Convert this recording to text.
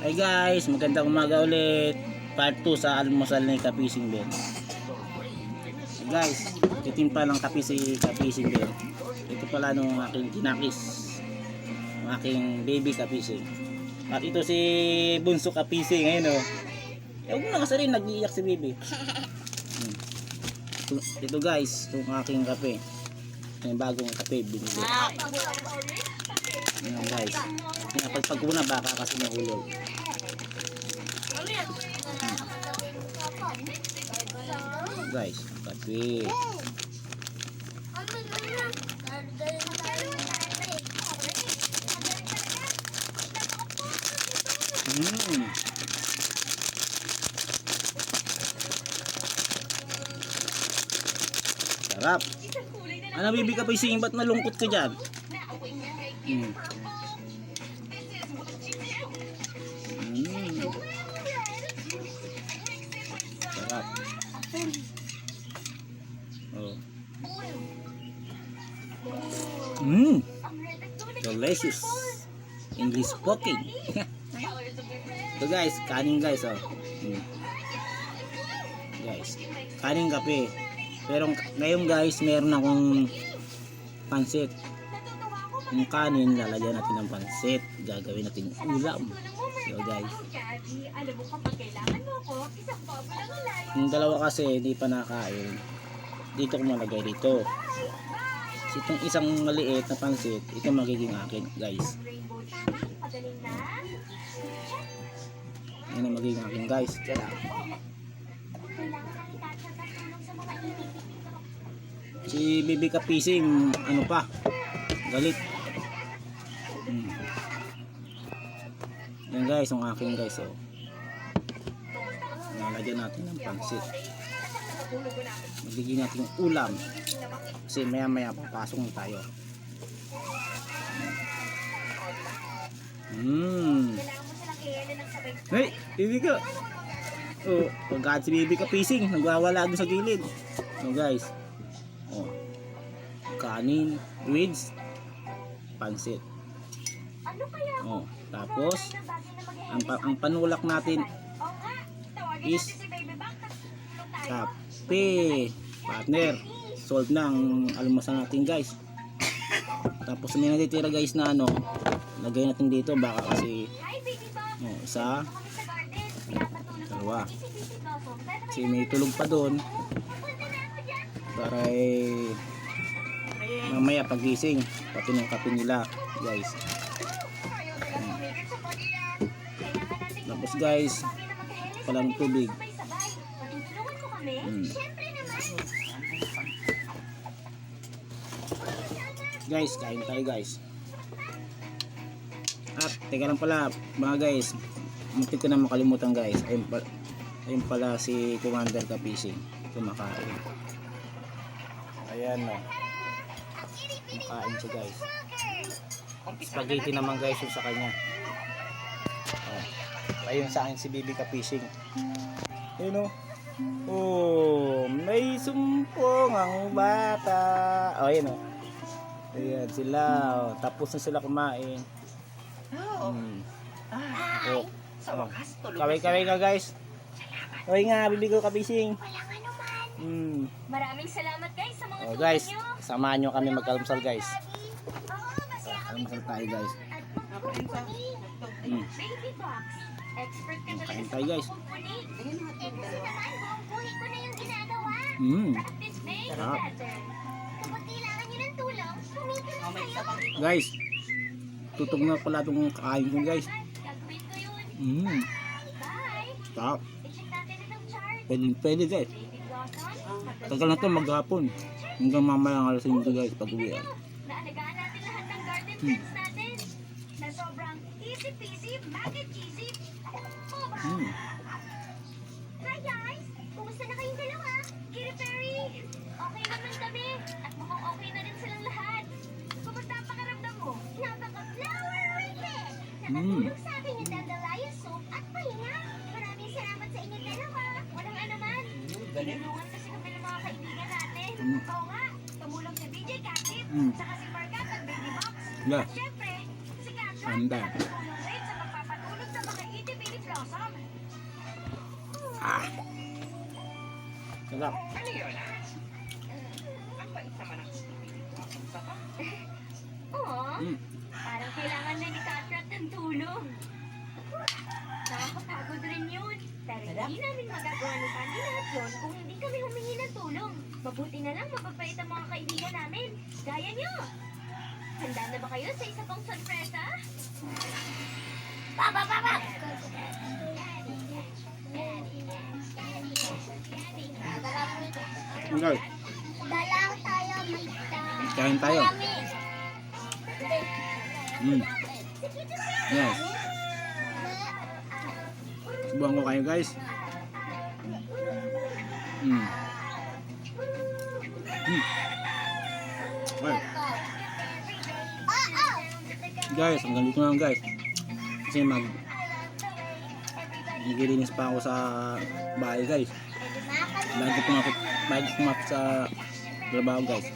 Hi guys, magandang umaga ulit. Part 2 sa almusal ni Kapising Ben. Guys, titimpa ng kape si Kapising Ben. Ito pala nung aking kinakis, ng aking baby Kapising. At ito si Bunso Kapising, ayun o. Huwag mo na kasi rin, nag-iiyak si baby. Ito guys, itong aking kape. Yung bagong kape binili. Ayan guys, pinapagpag ko na baka kasi nahulog. Guys, kape. Sarap. Ano bibi ka pa ising, ba't malungkot ka dyan? Sarap. Oh. Delicious. English spoken. Ito guys, kanin guys oh. Guys, kanin kape. Pero ngayon guys, meron akong pansit. Yung kanin, lalagyan natin ng pansit. Gagawin natin yung ulam. So guys, yung dalawa kasi hindi pa nakain. Dito ko malagay dito. So, itong isang maliit na pansit, ito magiging akin guys. Yan ang magiging akin guys. Si Bibi Kapising, ano pa, galit. Yan guys, ang aking guys oh. Nalagyan natin ng pansit. Magiging natin yung ulam. Kasi maya maya papasok na tayo. Hey, Bibi ka. Oh, pagkat si Bibi Kapising, nagwawala doon sa gilid. So guys, oh, kanin with pansit. Oh, tapos ang panulak natin is kape. Partner, solve na ang almusal natin guys. Tapos may natitira guys na ano, lagay natin dito baka kasi oh, isa, dalawa. Kasi may tulog pa doon para mamaya pagising pati ng kape nila guys. Tapos guys, palang tubig. Guys, kain tayo guys. At teka lang pala mga guys, muntik ko na makalimutan guys. Ayun pala si Commander Kapising kumakain. Ayan no, kumakain siya guys. Spaghetti naman guys yung sa kanya. Ayun sa akin si Bibi Kapising. Ayun o. Oh, may sumpong ang bata. Oh, ayun o. Ayan sila. Oh. Tapos na sila kumain. Oh. Kaway-kaway ka guys. Kaway nga, Bibi ko Kapising. Walang anuman. Maraming salamat guys sa mga tulong guys, nyo. Samahan nyo kami mag-almusal guys. Almusal tayo guys. Baby box. Expert ka talaga kain sa tayo guys. kumpuni. Kasi naman, buong buhay ko na yung ginagawa. Practice makes better. Kapag kailangan nyo ng tulong, kumita na kayo. Guys, tutog na pala itong kakain ko guys. Gagawin ko yun. Bye. Stop. I-check natin itong chart. Pwede guys. Baby blossom. Tagal na ito maghapon. Hanggang mamaya ang alas 5 guys pag uwi. Naalagaan natin lahat ng garden plants natin. Na sobrang easy peasy, mac and cheesy. Hi guys! Kumusta na kayong dalawa? Kiri Perry! Okay naman kami. At mukhang okay na rin silang lahat. Kumusta ang pakiramdam mo? Napaka-flowery cake! Nakatulong sa akin yung dandelion soup at pahinga. Maraming salamat sa inyo dalawa. Walang anuman. Tinulungan kasi kami ng mga kaibigan natin. Oo nga, tumulong si BJ Katip, saka si Margat at Baby Box. Yeah. At syempre, si Katrin. Anda. Tumulong rin sa pagpapatulog sa mga ETV Sarap. Ano yun? Ang bait naman ang sa pa. Oo, Mm. parang kailangan na ni Katrat ng tulong. Nakakapagod rin yun. Pero hindi namin magagawa ni Candy lahat yun kung hindi kami humingi ng tulong. Mabuti na lang mababait ang mga kaibigan namin. Gaya niyo. Handa na ba kayo sa isa pang sorpresa? Baba! Okay. Dalang tayo, Mita. Kain tayo. Mm. Yes. Subuhan ko kayo guys. Mm. Mm. Okay. Guys, hanggang dito na lang guys. Kasi nagilinis pa ako sa bahay guys. Bago pumapit sa trabaho guys.